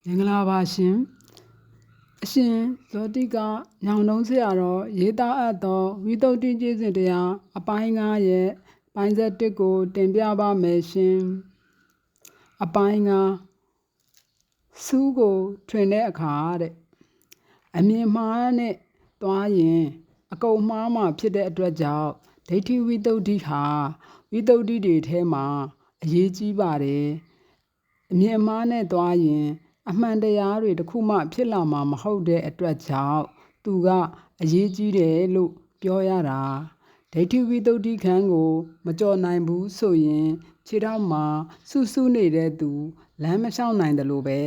မင်္ဂလာပါရှင်အရှင်ဇောတိကညောင်တုံးဆရာတော်ရေးသားအပ်သောဝိသုဒ္ဓိကျင့်စဉ်တရားအပိုင်း9ရဲ့ပိုင်း7ကိုတင်ပြပါမယ်ရှင်အပိုင်း9စူးကိုထွင်တဲ့အခါတဲ့အမြင်မှားနဲ့သွားရင်အကုန်မှားမှဖြစ်တဲ့အတွက်ကြောင့်ဒိဋ္ဌိဝိသုဒ္ဓိဟာဝိသုဒ္ဓိတွေထဲမှာအရေးကြီးပါတယ်အမြင်မှားနဲ့သွားရင်အမှန်တရားတွေတစ်ခုမှဖြစ်လာမှာမဟုတ်တဲ့အတွက်ကြောင့်သူကအရေးကြီးတယ်လို့ပြောရတာဒိဋ္ဌိဝိသုဒ္ဓိခန်းကိုမကြော်နိုင်ဘူးဆိုရင်ခြေထောက်မှာဆူနေတဲ့သူလမ်းမလျှောက်နိုင်တယ်လို့ပဲ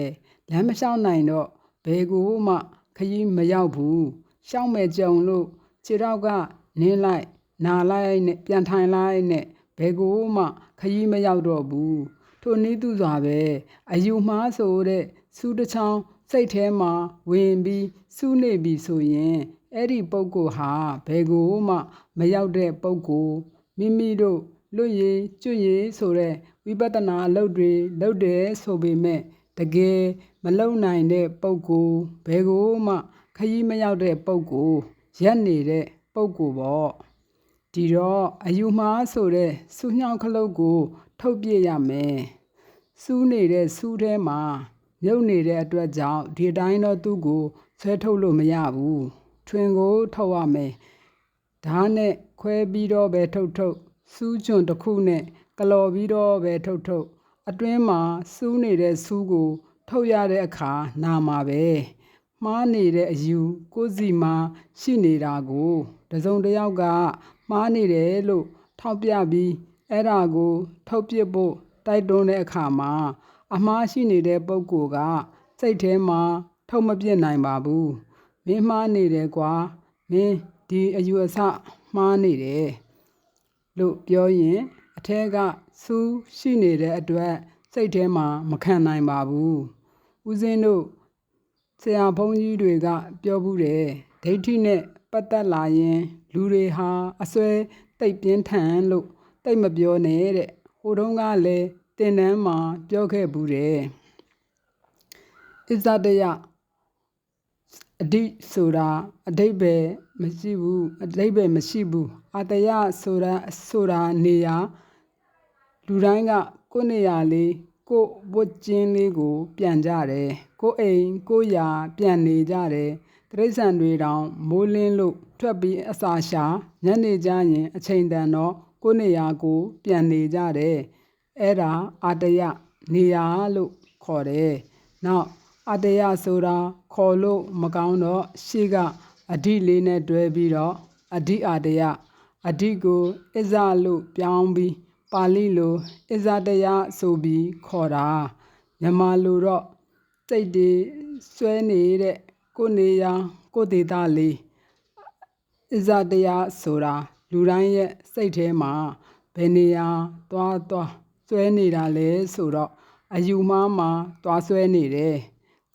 လမ်းမလျှောက်နိုင်တော့ဘယ်ကိုမှခရီးမရောက်ဘူးရှောက်မဲ့ကြုံလို့ခြေထောက်ကနင်းလိုက်နာလိုက်နဲ့ပြန်ထိုင်လိုက်နဲ့ဘယ်ကိုမှခရီးမရောက်တော့ဘူးထိုနည်းသူစွာပဲအယူမှားဆိုတဲ့စူးတစ်ချောင်းစိတ်ထဲမှာဝင်ပြီးစူးနေပြီဆိုရင်အဲ့ဒီပုဂ္ဂိုလ်ဟာဘယ်ကိုမှမရောက်တဲ့ပုဂ္ဂိုလ်မိမိတို့လွတ်ရည်ကျွတ်ရည်ဆိုတဲ့ဝိပဿနာအလုပ်တွေလုပ်တယ်ဆိုပေမဲ့တကယ်မလုံနိုင်တဲ့ပုဂ္ဂိုလ်ဘယ်ကိုမှခရီးမရောက်တဲ့ပုဂ္ဂိုလ်ရက်နေတဲ့ပုဂ္ဂိုလ်ပေါ့ဒီတော့အယူမှားဆိုတဲ့စူးညောင်းခလုတ်ကိုထုတ်ပြရမယ်စူးနေတဲ့စူးထဲမှာမြုပ်နေတဲ့အတွက်ကြောင့်ဒီတိုင်းတော့သူ့ကိုဆွဲထုတ်လို့မရဘူးထွင်ကိုထုတ်ရမယ်ဓာတ်နဲ့ခွဲပြီးတော့ပဲထုတ်စူးချွန်တစ်ခုနဲ့ကလော်ပြီးတော့ပဲထုတ်အတွင်းမှာစူးနေတဲ့စူးကိုထုတ်ရတဲ့အခါနာမှာပဲမှားနေတဲ့အယူကိုယ်စီမှာရှိနေတာကိုတစုံတစ်ယောက်ကမှားနေတယ်လို့ထောက်ပြပြီးအဲ့ဒါကိုထုတ်ပြဖို့တိုက်တွန်းတဲ့အခါမှာအမှားရှိနေတဲ့ပုဂ္ဂိုလ်ကစိတ်ထဲမှာထုတ်မပြစ်နိုင်ပါဘူးမင်းမှားနေတယ်ကွာမင်းဒီအယူအဆမှားနေတယ်လို့ပြောရင်အထက်ကစူးရှိနေတဲ့အတွက်စိတ်ထဲမှာမခံနိုင်ပါဘူးဦးဇင်းတို့ဆရာဘုန်းကြီးတွေကပြောဘူးတယ်ဒိဋ္ဌိနဲ့ပတ်သက်လာရင်လူတွေဟာအစွဲတိတ်ပြင်းထန်လို့တိတ်မပြောနဲ့တဲ့ဟိုတုန်းကလည်းသင်တန်းမှာပြောခဲ့ဘူးတယ်အစ္ဆဒယအဓိဆိုတာအဓိပ္ပာယ်မရှိဘူးအဓိပ္ပာယ်မရှိဘူးအတယဆိုတာနေရာလူတိုင်းကကိုယ့်နေရာလေးကိုယ့်ဝတ်ကျင်းလေးကိုပြန်ကြတယ်ကိုယ့်အိမ်ကိုယ့်ယာပြန်နေကြတယ်တိရစ္ဆာန်တွေတောင်မိုးလင်းလို့ထွက်ပြီးအစာရှာညနေကျရင်အချိန်တန်တော့ကိုယ့်နေရာကိုပြန်နေကြတယ်အဲ့ဒါအတယနေရာလို့ခေါ်တယ်နောက်အတယဆိုတာခေါ်လို့မကောင်းတော့ရှေ့ကအဓိလေးနဲ့တွဲပြီးတော့အဓိအတယအဓိကိုအစ္ဆလို့ပြောင်းပြီးပါဠိလိုအစ္ဆတယဆိုပြီးခေါ်တာမြန်မာလိုတော့စိတ်တွေဆွဲနေတဲ့ကိုယ်နေရာကိုယ်ဒေသလေးအစ္ဆတယဆိုတာလူတိုင်းရဲ့စိတ်ထဲမှာဘယ်နေရာသွားဆွဲနေတာလဲဆိုတော့အယူမှားမှာသွားဆွဲနေတယ်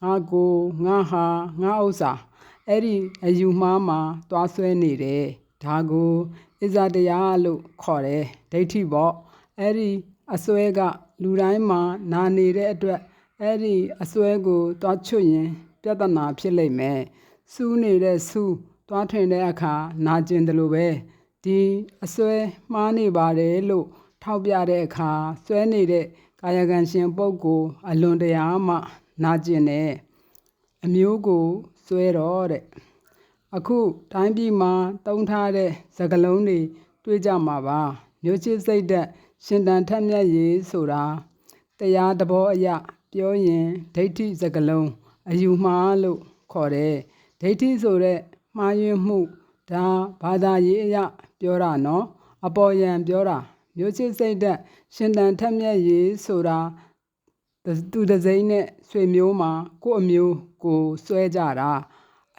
ငါကိုငါဟာငါဥစ္စာအဲ့ဒီအယူမှားမှာသွားဆွဲနေတယ်ဒါကိုအစ္ဆတယလို့ခေါ်တယ်ဒိဋ္ဌိပေါ့အဲ့ဒီအစွဲကလူတိုင်းမှာနာနေတဲ့အတွက်အဲ့ဒီအစွဲကိုသွားချွတ်ရင်ပြဿနာဖြစ်လိမ့်မယ်စူးနေတဲ့စူးသွားထွင်တဲ့အခါနာကျင်တယ်လို့ပဲဒီအစွဲမှားနေပါတယ်လို့ထောက်ပြတဲ့အခါစွဲနေတဲ့ကာယကံရှင်ပုဂ္ဂိုလ်အလွန်တရာမှနာကျင်တယ်အမျိုးကိုစွဲတော့တဲ့အခုတိုင်းပြည်မှာတုံးထားတဲ့စကားလုံးတွေတွေ့ကြမှာပါမျိုးချစ်စိတ်သက်ရှင်တန်ထက်မြက်ရေးဆိုတာတရားသဘောအရပြောရင်ဒိဋ္ဌိစကားလုံးအယူမှားလို့ခေါ်တယ်ဒိဋ္ဌိဆိုတဲ့မှားယွင်းမှုဒါဘာသာရေးအရပြောတာနော်အပေါ်ယံပြောတာမျိုးချစ်စိတ်သက်ရှင်တန်ထက်မြက်ရေးဆိုတာသူတစိမ့်နဲ့ဆွေမျိုးမှာကိုယ့်အမျိုးကိုစွဲကြတာ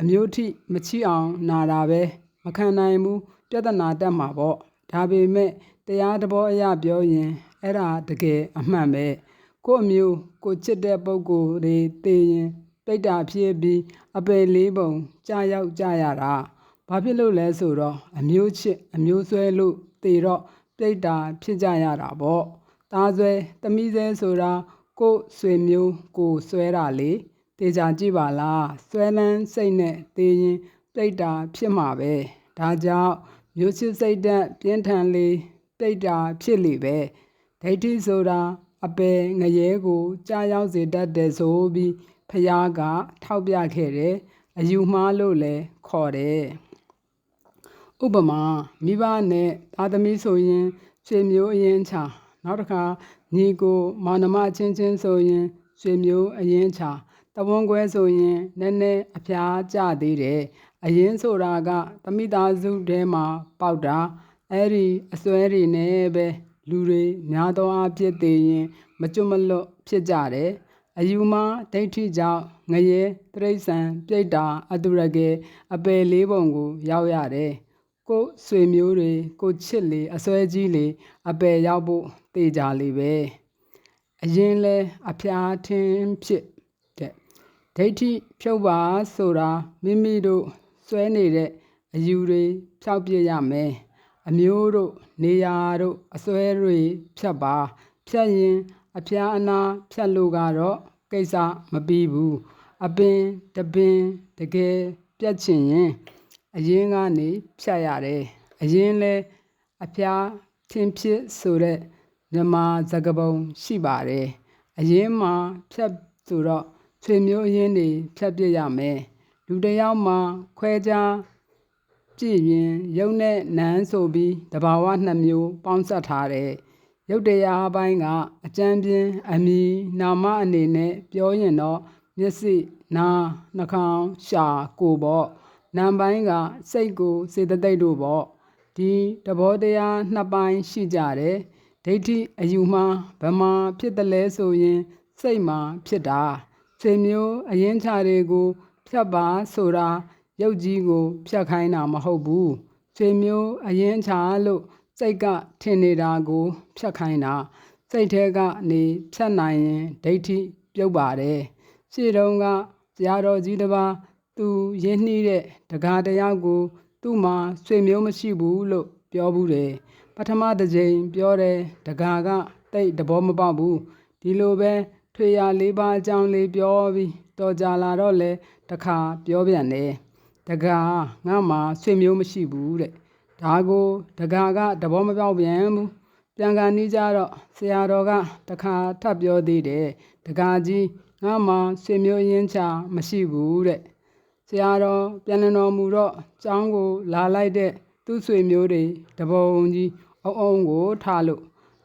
အမျိုးထိမချိအောင်နာတာပဲမခံနိုင်ဘူးပြဿနာတက်မှာပေါ့ဒါပေမဲ့တရားသဘောအရပြောရင်အဲ့ဒါတကယ်အမှန်ပဲကိုယ့်အမျိုးကိုချစ်တဲ့ပုဂ္ဂိုလ်တွေသိရင်ပိဋ္ဌာဖြစ်ပြီးအပယ်လေးပုံကြာရောက်ကြရတာဘာဖြစ်လို့လဲဆိုတော့အမျိုးချစ်အမျိုးဆွဲလို့သိတော့ပိဋ္ဌာဖြစ်ကြရတာပေါ့သားဆွဲသမီးဆွဲဆိုတာကိုယ်ဆွေမျိုးကိုဆွဲတာလေ တေချာကြည့်ပါလားဆွဲလန်းစိတ်နဲ့တေးရင်ပြိတ္တာဖြစ်မှာပဲဒါကြောင့်မျိုးစစ်စိတ်ဓာတ်ပြင်းထန်လေပြိတ္တာဖြစ်လေပဲဒိဋ္ဌိဆိုတာအပယ်ငရဲကိုကြားရောက်စေတတ်တယ်ဆိုပြီးဖယားကထောက်ပြခဲ့တယ်အယူမှားလို့လည်းခေါ်တယ်ဥပမာမိဘနဲ့သားသမီးဆိုရင်ဆွေမျိုးအရင်ချာနောက်တစ်ခါညီကိုမောင်နှမချင်းချင်းဆိုရင်ဆွေမျိုးအရင်ချာတဝန်းခွဲဆိုရင်နည်းနည်းအဖျားကျသေးတယ်အရင်ဆိုတာကသမိသားစုထဲမှာပေါက်တာအဲ့ဒီအစွဲတွေနဲ့ပဲလူတွေများသောအားဖြင့်သိရင်မကျွတ်မလွတ်ဖြစ်ကြတယ်အယူမှားဒိဋ္ဌိကြောင့်ငရဲတိရစ္ဆာန်ပြိတ္တာအတုရကေအပယ်လေးပုံကိုရောက်ရတယ်ကိုယ်ဆွေမျိုးတွေကိုချစ်လေအစွဲကြီးလေအပယ်ရောက်ဖို့တေချာလေပဲအရင်လဲအဖျားထင်းဖြစ်တဲ့ဒိဋ္ဌိဖြုတ်ပါဆိုတာမိမိတို့စွဲနေတဲ့အယူတွေဖြောက်ပြရမယ်အမျိုးတို့နေရာတို့အစွဲတွေဖြတ်ပါဖြတ်ရင်အဖျားအနာဖြတ်လို့ကတော့ကိစ္စမပြီးဘူးအပင်တပင်တကယ်ပြတ်ချင်ရင်အရင်ကနေဖြတ်ရတယ်အရင်လဲအဖျားထင်းဖြစ်ဆိုတဲ့မြန်မာစကားပုံရှိပါတယ်အရင်မှာဖြတ်ဆိုတော့ဆွေမျိုးအရင်တွေဖြတ်ပြရမယ်လူတစ်ယောက်မှာခွဲခြားကြည့်ရင်ရုပ်နဲ့နာမ်ဆိုပြီးတဘာဝနှစ်မျိုးပေါင်းစပ်ထားတယ်ရုပ်တရားပိုင်းကအကျမ်းပြင်းအမည်နာမအနေနဲ့ပြောရင်တော့မျက်စိနားနှာခေါင်းရှာကိုယ်ပေါ့နာမ်ပိုင်းကစိတ်ကိုစေတသိက်တို့ပေါ့ဒီသဘောတရားနှစ်ပိုင်းရှိကြတယ်ဒိဋ္ဌိအယူမှာဗမာဖြစ်တယ်လဲဆိုရင်စိတ်မှာဖြစ်တာဆွေမျိုးအရင်ချတွေကိုဖြတ်ပါဆိုတာရုပ်ကြီးကိုဖြတ်ခိုင်းတာမဟုတ်ဘူးဆွေမျိုးအရင်ချလို့စိတ်ကထင်နေတာကိုဖြတ်ခိုင်းတာစိတ်ထဲကနေဖြတ်နိုင်ရင်ဒိဋ္ဌိပြုတ်ပါတယ်ရှေ့တုန်းကဆရာတော်ကြီးတစ်ပါးသူရင်းနှီးတဲ့တကားတယောက်ကိုသူ့မှာဆွေမျိုးမရှိဘူးလို့ပြောဘူးတယ်ပထမတစ်ကြိမ်ပြောတယ်တကားကတိတ်သဘောမပေါက်ဘူးဒီလိုပဲထွေရလေးပါအကြောင်းလေးပြောပြီးတော်ကြလာတော့လေတခါပြောပြန်တယ်တကားငါမှဆွေမျိုးမရှိဘူးတဲ့ဒါကိုတကားကသဘောမပေါက်ပြန်ဘူးပြန်ကန်နီးကြတော့ဆရာတော်ကတခါထပ်ပြောသေးတယ်တကားကြီးငါမှဆွေမျိုးရင်းချမရှိဘူးတဲ့ဆရာတော်ပြန်လည်တော်မူတော့ကျောင်းကိုလာလိုက်တဲ့သူ့ဆွေမျိုးတွေတပုံကြီးအုံကိုထားလို့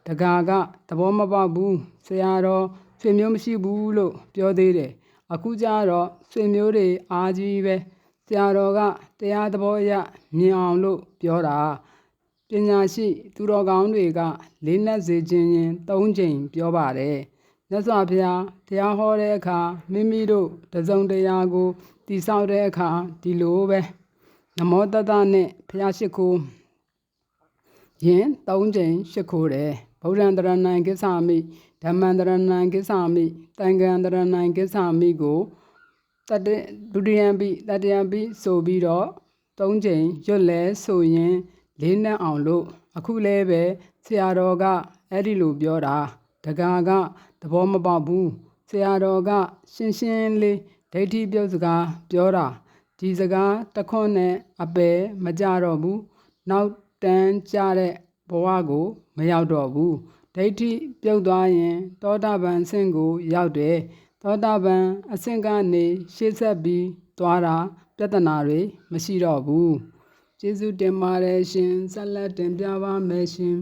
တကားကသဘောမပေါက်ဘူးဆရာတော်ဆွေမျိုးမရှိဘူးလို့ပြောသေးတယ်အခုကျတော့ဆွေမျိုးတွေအားကြီးပဲဆရာတော်ကတရားသဘောအရမြင်အောင်လို့ပြောတာပညာရှိသူတော်ကောင်းတွေကလေးနက်စေခြင်းရင်၃ချိန်ပြောပါတယ်မြတ်စွာဘုရားတရားဟောတဲ့အခါမိမိတို့တစုံတရာကိုတည်ဆောက်တဲ့အခါဒီလိုပဲနမောတတနဲ့ဘုရားရှိခိုးရင်၃ချိန်ရှိခိုးတယ်ဗုဒ္ဓံတရဏံကိစ္ဆာမိဓမ္မံတရဏံကိစ္ဆာမိသံဃံတရဏံကိစ္ဆာမိကိုဒုတိယပိတတိယပိဆိုပြီးတော့၃ချိန်ရွတ်လဲဆိုရင်လေးနက်အောင်လို့အခုလဲပဲဆရာတော်ကအဲ့ဒီလိုပြောတာတကားကသဘောမပေါက်ဘူးဆရာတော်ကရှင်းရှင်းလေးဒိဋ္ဌိပြုတ်စကားပြောတာဒီစကားတခွန်းနဲ့အပယ်မကြတော့ဘူးနောက်တန်းကြတဲ့ဘဝကိုမရောက်တော့ဘူးဒိဋ္ဌိပြုတ်သွားရင်သောတာပန်အဆင့်ကိုရောက်တယ်သောတာပန်အဆင့်ကနေရှေ့ဆက်ပြီးသွားတာပြဿနာတွေမရှိတော့ဘူးကျေးဇူးတင်ပါတယ်ရှင်ဆက်လက်တင်ပြပါမယ်ရှင်